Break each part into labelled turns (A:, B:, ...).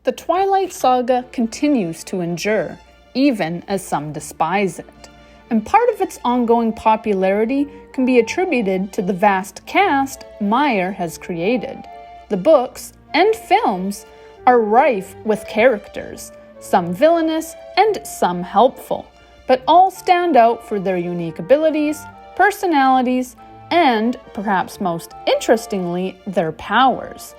A: The Twilight saga continues to endure, even as some despise it, and part of its ongoing popularity can be attributed to the vast cast Meyer has created. The books and films are rife with characters, some villainous and some helpful, but all stand out for their unique abilities, personalities, and, perhaps most interestingly, their powers.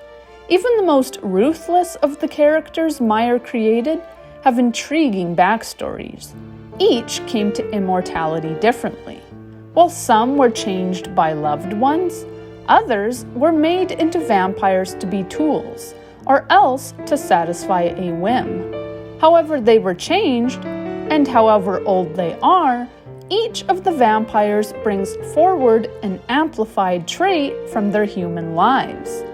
A: Even the most ruthless of the characters Meyer created have intriguing backstories. Each came to immortality differently. While some were changed by loved ones, others were made into vampires to be tools, or else to satisfy a whim. However they were changed, and however old they are, each of the vampires brings forward an amplified trait from their human lives.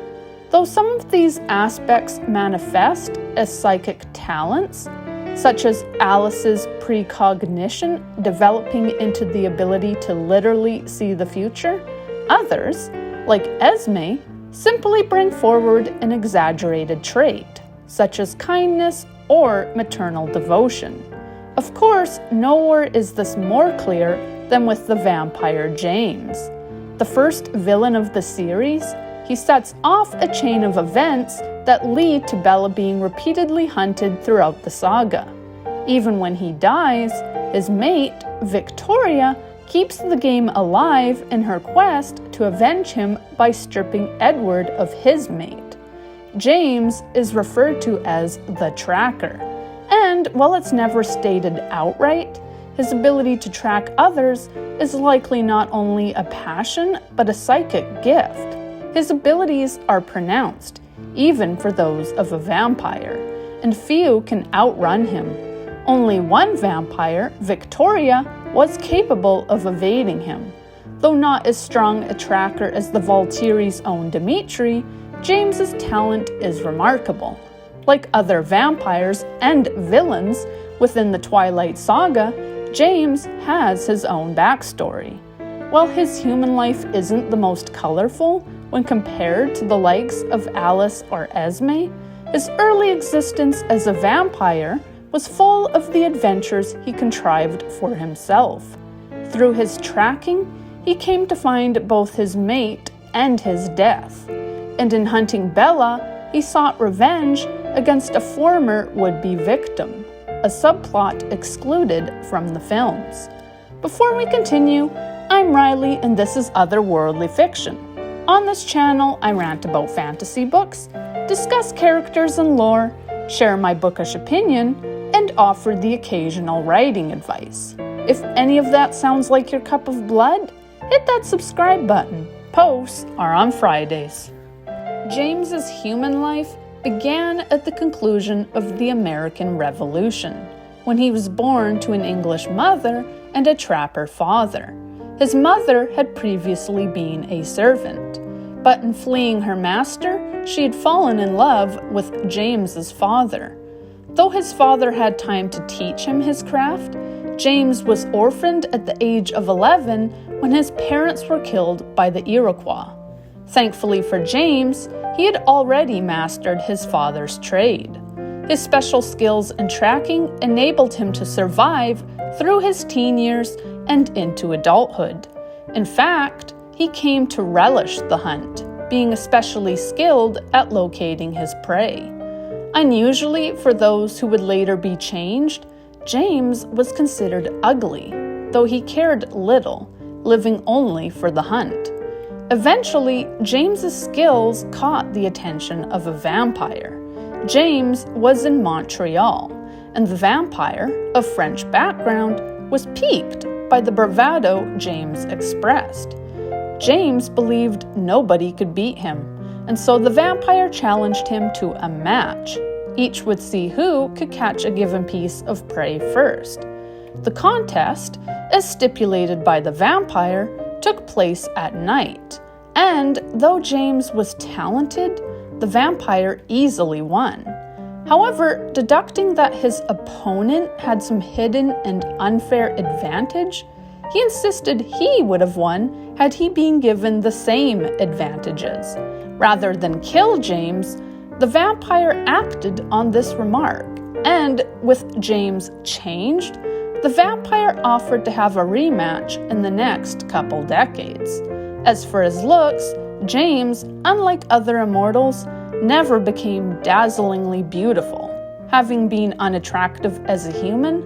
A: Though some of these aspects manifest as psychic talents, such as Alice's precognition developing into the ability to literally see the future, others, like Esme, simply bring forward an exaggerated trait, such as kindness or maternal devotion. Of course, nowhere is this more clear than with the vampire James. The first villain of the series, he sets off a chain of events that lead to Bella being repeatedly hunted throughout the saga. Even when he dies, his mate, Victoria, keeps the game alive in her quest to avenge him by stripping Edward of his mate. James is referred to as the Tracker, and while it's never stated outright, his ability to track others is likely not only a passion but a psychic gift. His abilities are pronounced, even for those of a vampire, and few can outrun him. Only one vampire, Victoria, was capable of evading him. Though not as strong a tracker as the Volturi's own Dimitri, James's talent is remarkable. Like other vampires and villains within the Twilight saga, James has his own backstory. While his human life isn't the most colorful when compared to the likes of Alice or Esme, his early existence as a vampire was full of the adventures he contrived for himself. Through his tracking, he came to find both his mate and his death. And in hunting Bella, he sought revenge against a former would-be victim, a subplot excluded from the films. Before we continue, I'm Riley and this is Otherworldly Fiction. On this channel, I rant about fantasy books, discuss characters and lore, share my bookish opinion, and offer the occasional writing advice. If any of that sounds like your cup of blood, hit that subscribe button. Posts are on Fridays. James's human life began at the conclusion of the American Revolution, when he was born to an English mother and a trapper father. His mother had previously been a servant, but in fleeing her master, she had fallen in love with James's father. Though his father had time to teach him his craft, James was orphaned at the age of 11 when his parents were killed by the Iroquois. Thankfully for James, he had already mastered his father's trade. His special skills in tracking enabled him to survive through his teen years and into adulthood. In fact, he came to relish the hunt, being especially skilled at locating his prey. Unusually for those who would later be changed, James was considered ugly, though he cared little, living only for the hunt. Eventually, James's skills caught the attention of a vampire. James was in Montreal, and the vampire, of French background, was piqued by the bravado James expressed. James believed nobody could beat him, and so the vampire challenged him to a match. Each would see who could catch a given piece of prey first. The contest, as stipulated by the vampire, took place at night, and though James was talented, the vampire easily won. However, deducting that his opponent had some hidden and unfair advantage, he insisted he would have won had he been given the same advantages. Rather than kill James, the vampire acted on this remark, and with James changed, the vampire offered to have a rematch in the next couple decades. As for his looks, James, unlike other immortals, never became dazzlingly beautiful. Having been unattractive as a human,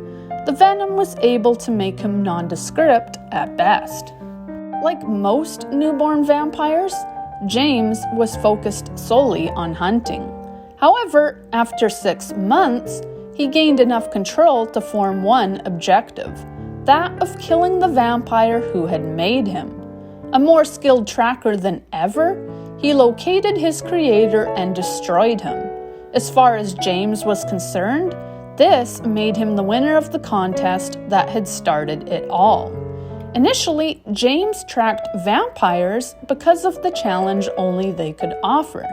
A: the venom was able to make him nondescript at best. Like most newborn vampires, James was focused solely on hunting. However, after 6 months, he gained enough control to form one objective, that of killing the vampire who had made him. A more skilled tracker than ever, he located his creator and destroyed him. As far as James was concerned, this made him the winner of the contest that had started it all. Initially, James tracked vampires because of the challenge only they could offer.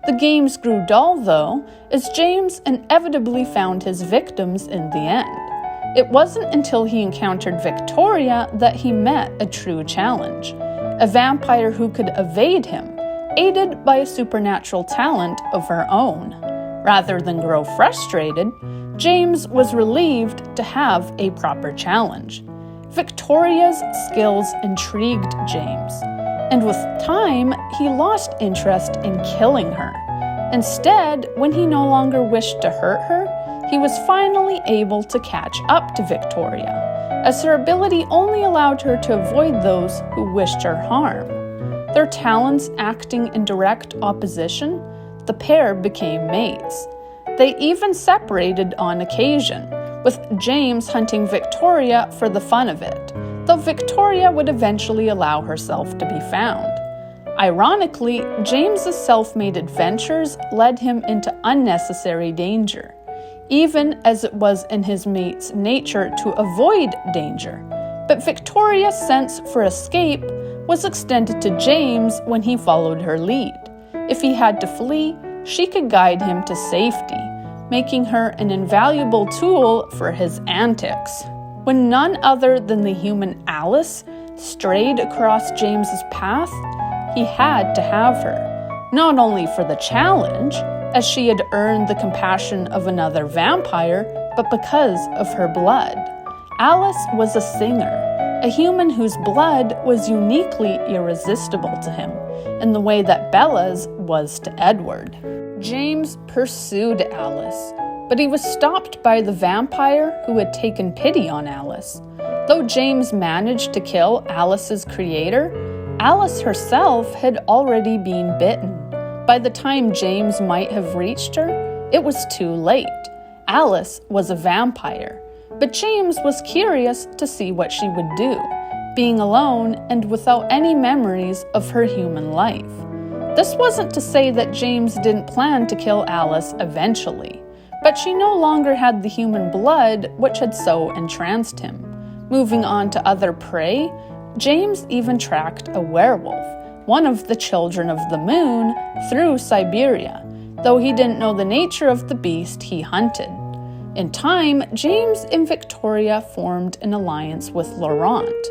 A: The games grew dull, though, as James inevitably found his victims in the end. It wasn't until he encountered Victoria that he met a true challenge, a vampire who could evade him, aided by a supernatural talent of her own. Rather than grow frustrated, James was relieved to have a proper challenge. Victoria's skills intrigued James, and with time, he lost interest in killing her. Instead, when he no longer wished to hurt her, he was finally able to catch up to Victoria, as her ability only allowed her to avoid those who wished her harm. Their talents acting in direct opposition, the pair became mates. They even separated on occasion, with James hunting Victoria for the fun of it, though Victoria would eventually allow herself to be found. Ironically, James's self-made adventures led him into unnecessary danger, even as it was in his mate's nature to avoid danger. But Victoria's sense for escape was extended to James when he followed her lead. If he had to flee, she could guide him to safety, making her an invaluable tool for his antics. When none other than the human Alice strayed across James's path, he had to have her, not only for the challenge, as she had earned the compassion of another vampire, but because of her blood. Alice was a singer, a human whose blood was uniquely irresistible to him, in the way that Bella's was to Edward. James pursued Alice, but he was stopped by the vampire who had taken pity on Alice. Though James managed to kill Alice's creator, Alice herself had already been bitten. By the time James might have reached her, it was too late. Alice was a vampire, but James was curious to see what she would do, being alone and without any memories of her human life. This wasn't to say that James didn't plan to kill Alice eventually, but she no longer had the human blood which had so entranced him. Moving on to other prey, James even tracked a werewolf, one of the children of the moon, through Siberia, though he didn't know the nature of the beast he hunted. In time, James and Victoria formed an alliance with Laurent.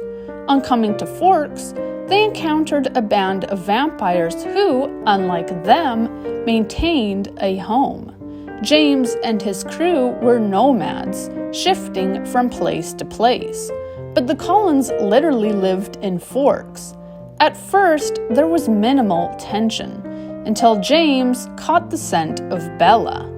A: On coming to Forks, they encountered a band of vampires who, unlike them, maintained a home. James and his crew were nomads, shifting from place to place, but the Cullens literally lived in Forks. At first, there was minimal tension, until James caught the scent of Bella.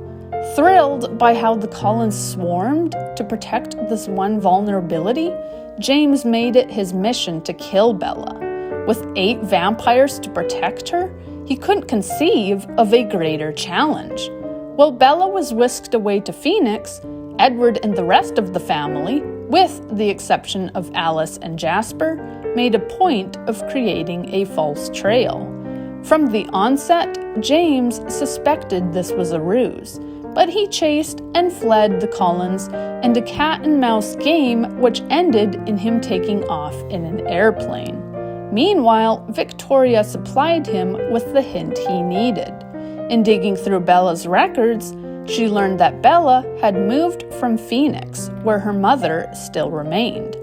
A: Thrilled by how the Cullens swarmed to protect this one vulnerability, James made it his mission to kill Bella. With 8 vampires to protect her, he couldn't conceive of a greater challenge. While Bella was whisked away to Phoenix, Edward and the rest of the family, with the exception of Alice and Jasper, made a point of creating a false trail. From the onset, James suspected this was a ruse, but he chased and fled the Cullens in a cat-and-mouse game which ended in him taking off in an airplane. Meanwhile, Victoria supplied him with the hint he needed. In digging through Bella's records, she learned that Bella had moved from Phoenix, where her mother still remained.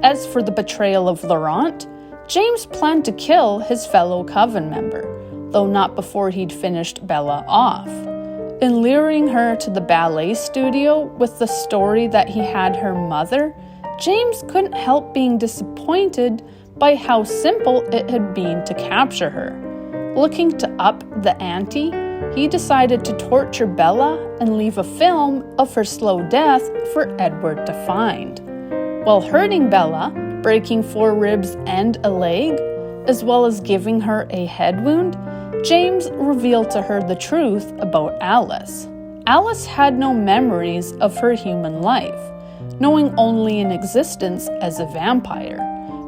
A: As for the betrayal of Laurent, James planned to kill his fellow coven member, though not before he'd finished Bella off. In luring her to the ballet studio with the story that he had her mother, James couldn't help being disappointed by how simple it had been to capture her. Looking to up the ante, he decided to torture Bella and leave a film of her slow death for Edward to find. While hurting Bella, breaking 4 ribs and a leg, as well as giving her a head wound, James revealed to her the truth about Alice. Alice had no memories of her human life, knowing only an existence as a vampire.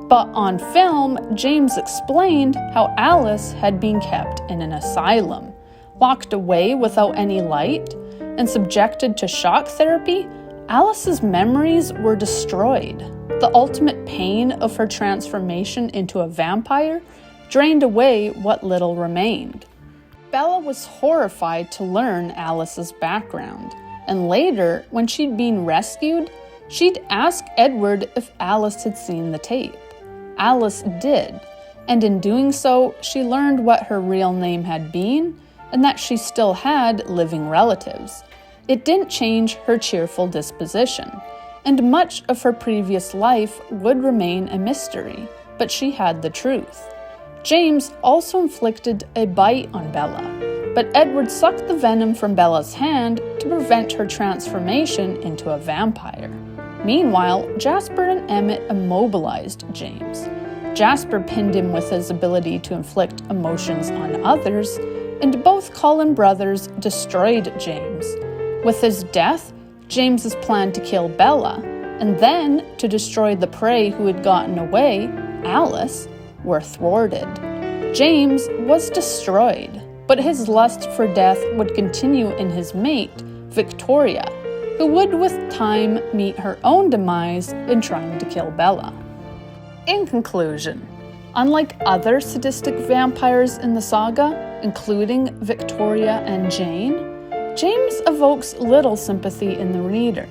A: But on film, James explained how Alice had been kept in an asylum, locked away without any light, and subjected to shock therapy. Alice's memories were destroyed. The ultimate pain of her transformation into a vampire drained away what little remained. Bella was horrified to learn Alice's background, and later, when she'd been rescued, she'd ask Edward if Alice had seen the tape. Alice did, and in doing so, she learned what her real name had been, and that she still had living relatives. It didn't change her cheerful disposition, and much of her previous life would remain a mystery, but she had the truth. James also inflicted a bite on Bella, but Edward sucked the venom from Bella's hand to prevent her transformation into a vampire. Meanwhile, Jasper and Emmett immobilized James. Jasper pinned him with his ability to inflict emotions on others, and both Cullen brothers destroyed James. With his death, James's plan to kill Bella, and then to destroy the prey who had gotten away, Alice, were thwarted. James was destroyed, but his lust for death would continue in his mate, Victoria, who would with time meet her own demise in trying to kill Bella. In conclusion, unlike other sadistic vampires in the saga, including Victoria and Jane, James evokes little sympathy in the reader.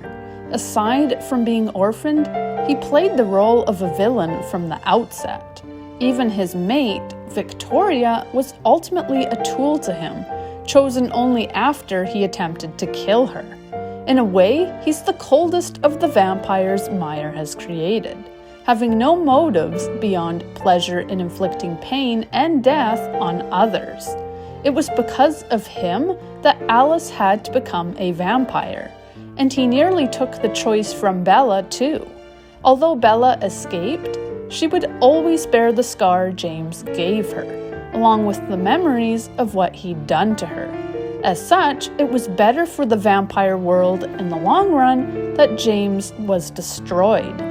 A: Aside from being orphaned, he played the role of a villain from the outset. Even his mate, Victoria, was ultimately a tool to him, chosen only after he attempted to kill her. In a way, he's the coldest of the vampires Meyer has created, having no motives beyond pleasure in inflicting pain and death on others. It was because of him that Alice had to become a vampire, and he nearly took the choice from Bella too. Although Bella escaped, she would always bear the scar James gave her, along with the memories of what he'd done to her. As such, it was better for the vampire world in the long run that James was destroyed,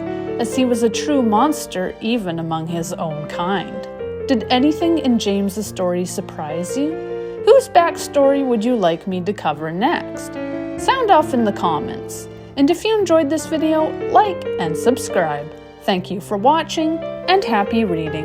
A: as he was a true monster even among his own kind. Did anything in James's story surprise you? Whose backstory would you like me to cover next? Sound off in the comments. And if you enjoyed this video, like and subscribe. Thank you for watching, and happy reading.